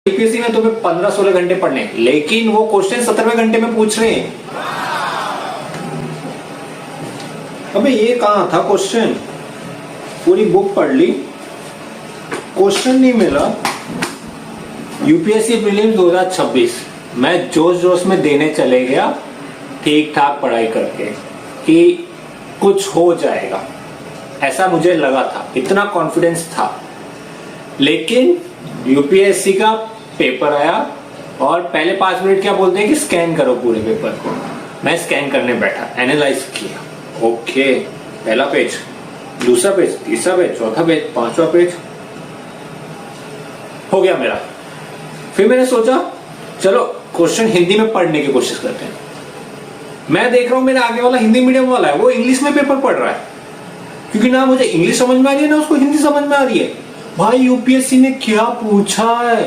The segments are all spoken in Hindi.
यूपीएससी में तुम्हें 15-16 घंटे पढ़ने, लेकिन वो क्वेश्चन 17वें घंटे में पूछ रहे हैं। अबे ये कहां था क्वेश्चन? पूरी बुक पढ़ ली, क्वेश्चन नहीं मिला। यूपीएससी प्रीलिम्स 2026 मैं जोश जोश में देने चले गया, ठीक ठाक पढ़ाई करके कि कुछ हो जाएगा, ऐसा मुझे लगा था, इतना कॉन्फिडेंस था। लेकिन यूपीएससी का पेपर आया और पहले 5 मिनट क्या बोलते हैं कि स्कैन करो पूरे पेपर को। मैं स्कैन करने बैठा, एनालाइज किया, ओके पहला पेज, दूसरा पेज, तीसरा पेज, चौथा पेज, पांचवा पेज, हो गया मेरा। फिर मैंने सोचा चलो क्वेश्चन हिंदी में पढ़ने की कोशिश करते हैं। मैं देख रहा हूं मेरे आगे वाला हिंदी मीडियम वाला है, वो इंग्लिश में पेपर पढ़ रहा है, क्योंकि ना मुझे इंग्लिश समझ में आ रही है ना उसको हिंदी समझ में आ रही है। भाई यूपीएससी ने क्या पूछा है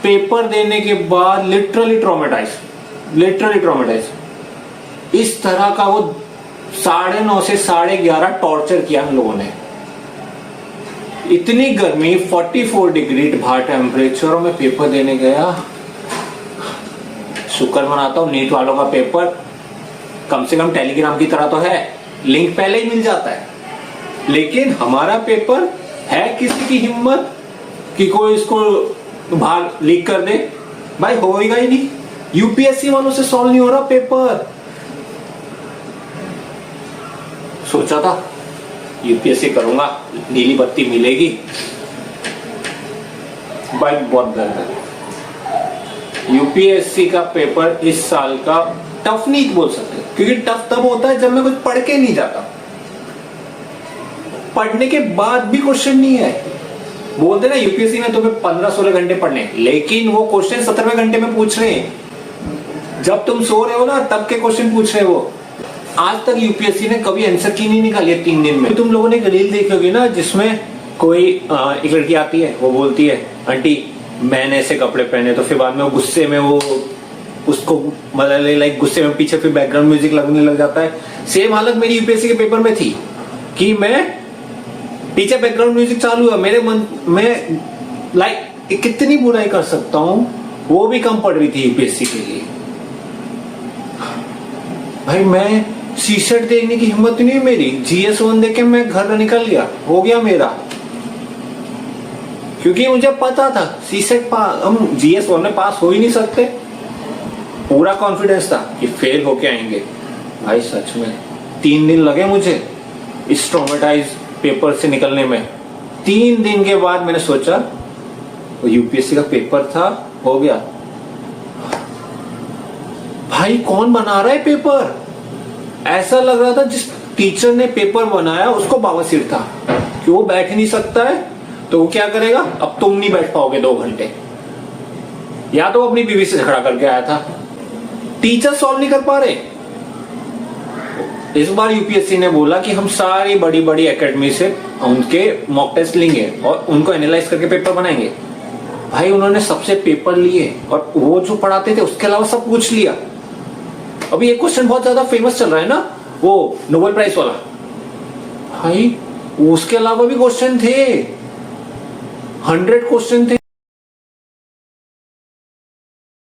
पेपर देने के बाद, लिटरली ट्रॉमेटाइज। इस तरह का वो 9:30 से 11:30 टॉर्चर किया हम लोगों ने। इतनी गर्मी, 44 डिग्री बाहर टेम्परेचर, और मैं पेपर देने गया। शुक्र मनाता हूं नीट वालों का पेपर कम से कम टेलीग्राम की तरह तो है, लिंक पहले ही मिल जाता है। लेकिन हमारा पेपर है किसी की हिम्मत कि कोई इसको बाहर लीक कर दे? भाई होएगा ही नहीं, यूपीएससी वालों से सॉल्व नहीं हो रहा पेपर। सोचा था यूपीएससी करूंगा, नीली बत्ती मिलेगी, भाई बहुत दर्द है। यूपीएससी का पेपर इस साल का टफ नहीं बोल सकते, क्योंकि टफ तब होता है जब मैं कुछ पढ़ के नहीं जाता। पढ़ने के बाद भी क्वेश्चन नहीं है। बोलते ना यूपीएससी में तुम्हें 15-16 घंटे पढ़ने, लेकिन वो क्वेश्चन 17वें घंटे में पूछ रहे हैं। जब तुम सो रहे हो ना तब के क्वेश्चन पूछ रहे हो। आज तक यूपीएससी ने कभी आंसर की नहीं निकाली है 3 दिन में। तुम लोगों ने एक रील देखी होगी ना, जिसमें कोई एक लड़की आती है, वो बोलती है आंटी मैंने ऐसे कपड़े पहने, तो फिर बाद में वो गुस्से में वो उसको मतलब लाइक गुस्से में पीछे फिर बैकग्राउंड म्यूजिक लगने लग जाता है। सेम हालत मेरी यूपीएससी के पेपर में थी कि मैं पीछे बैकग्राउंड म्यूजिक चालू है, मेरे मन में लाइक कितनी बुराई कर सकता हूं, वो भी कम पड़ रही थी यूपीएससी के लिए। भाई मैं सीसेट देखने की हिम्मत नहीं है मेरी, GS1 देख के मैं घर निकल गया, हो गया मेरा, क्योंकि मुझे पता था सीसेट पास, हम GS1 में पास हो ही नहीं सकते। पूरा कॉन्फिडेंस था कि फेल होके आएंगे। भाई सच में 3 दिन लगे मुझे इस ट्रॉमेटाइज पेपर से निकलने में। 3 दिन के बाद मैंने सोचा वो यूपीएससी का पेपर था, हो गया। भाई कौन बना रहा है पेपर? ऐसा लग रहा था जिस टीचर ने पेपर बनाया उसको बवासीर था कि वो बैठ ही नहीं सकता है, तो वो क्या करेगा, अब तुम नहीं बैठ पाओगे 2 घंटे। या तो अपनी बीवी से झगड़ा करके आया था, टीचर सॉल्व नहीं कर पा रहे। इस बार यूपीएससी ने बोला कि हम सारी बड़ी बड़ी एकेडमी से उनके मॉक टेस्ट लेंगे और उनको एनालाइज करके पेपर बनाएंगे। भाई उन्होंने सबसे पेपर लिए और वो जो पढ़ाते थे उसके अलावा सब पूछ लिया। अभी एक क्वेश्चन बहुत ज्यादा फेमस चल रहा है ना, वो नोबेल प्राइज वाला। भाई उसके अलावा भी क्वेश्चन थे, 100 क्वेश्चन थे।